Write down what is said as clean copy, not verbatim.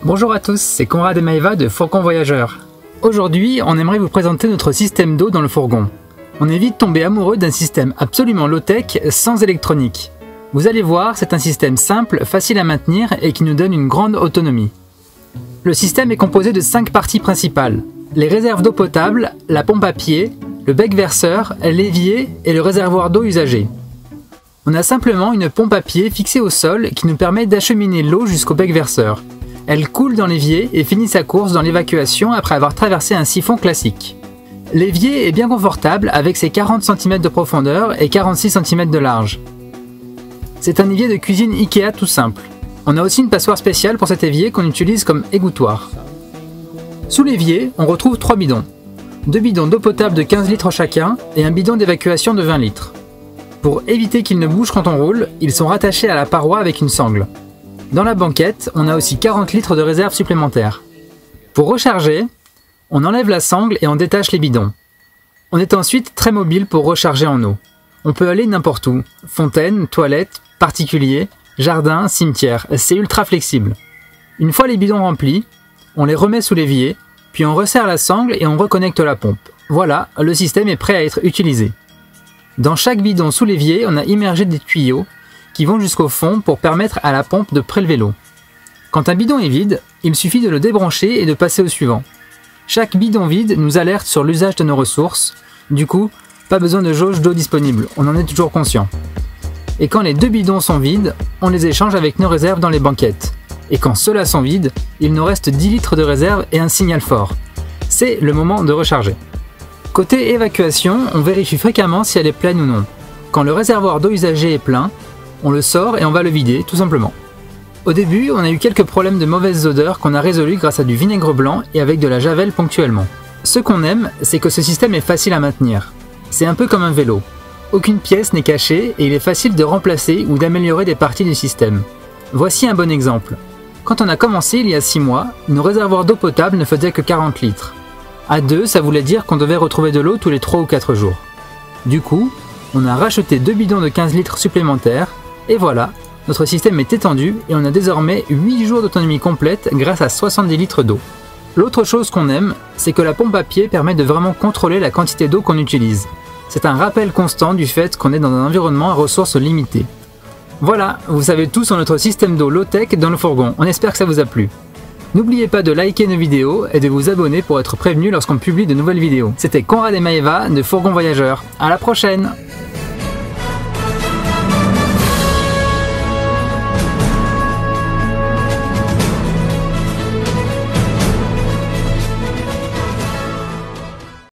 Bonjour à tous, c'est Conrad et Maëva de Fourgon Voyageur. Aujourd'hui, on aimerait vous présenter notre système d'eau dans le fourgon. On est vite tombé amoureux d'un système absolument low-tech, sans électronique. Vous allez voir, c'est un système simple, facile à maintenir et qui nous donne une grande autonomie. Le système est composé de 5 parties principales. Les réserves d'eau potable, la pompe à pied, le bec verseur, l'évier et le réservoir d'eau usagé. On a simplement une pompe à pied fixée au sol qui nous permet d'acheminer l'eau jusqu'au bec verseur. Elle coule dans l'évier et finit sa course dans l'évacuation après avoir traversé un siphon classique. L'évier est bien confortable avec ses 40 cm de profondeur et 46 cm de large. C'est un évier de cuisine Ikea tout simple. On a aussi une passoire spéciale pour cet évier qu'on utilise comme égouttoir. Sous l'évier, on retrouve 3 bidons. 2 bidons d'eau potable de 15 litres chacun et un bidon d'évacuation de 20 litres. Pour éviter qu'ils ne bougent quand on roule, ils sont rattachés à la paroi avec une sangle. Dans la banquette, on a aussi 40 litres de réserve supplémentaire. Pour recharger, on enlève la sangle et on détache les bidons. On est ensuite très mobile pour recharger en eau. On peut aller n'importe où, fontaine, toilette, particulier, jardin, cimetière, c'est ultra flexible. Une fois les bidons remplis, on les remet sous l'évier, puis on resserre la sangle et on reconnecte la pompe. Voilà, le système est prêt à être utilisé. Dans chaque bidon sous l'évier, on a immergé des tuyaux qui vont jusqu'au fond pour permettre à la pompe de prélever l'eau. Quand un bidon est vide, il suffit de le débrancher et de passer au suivant. Chaque bidon vide nous alerte sur l'usage de nos ressources, du coup, pas besoin de jauge d'eau disponible, on en est toujours conscient. Et quand les 2 bidons sont vides, on les échange avec nos réserves dans les banquettes. Et quand ceux-là sont vides, il nous reste 10 litres de réserve et un signal fort. C'est le moment de recharger. Côté évacuation, on vérifie fréquemment si elle est pleine ou non. Quand le réservoir d'eau usagée est plein, on le sort et on va le vider, tout simplement. Au début, on a eu quelques problèmes de mauvaises odeurs qu'on a résolus grâce à du vinaigre blanc et avec de la javel ponctuellement. Ce qu'on aime, c'est que ce système est facile à maintenir. C'est un peu comme un vélo. Aucune pièce n'est cachée et il est facile de remplacer ou d'améliorer des parties du système. Voici un bon exemple. Quand on a commencé il y a 6 mois, nos réservoirs d'eau potable ne faisaient que 40 litres. À 2, ça voulait dire qu'on devait retrouver de l'eau tous les 3 ou 4 jours. Du coup, on a racheté 2 bidons de 15 litres supplémentaires, et voilà, notre système est étendu et on a désormais 8 jours d'autonomie complète grâce à 70 litres d'eau. L'autre chose qu'on aime, c'est que la pompe à pied permet de vraiment contrôler la quantité d'eau qu'on utilise. C'est un rappel constant du fait qu'on est dans un environnement à ressources limitées. Voilà, vous savez tout sur notre système d'eau low-tech dans le fourgon, on espère que ça vous a plu. N'oubliez pas de liker nos vidéos et de vous abonner pour être prévenu lorsqu'on publie de nouvelles vidéos. C'était Conrad et Maëva de Fourgon Voyageur. À la prochaine!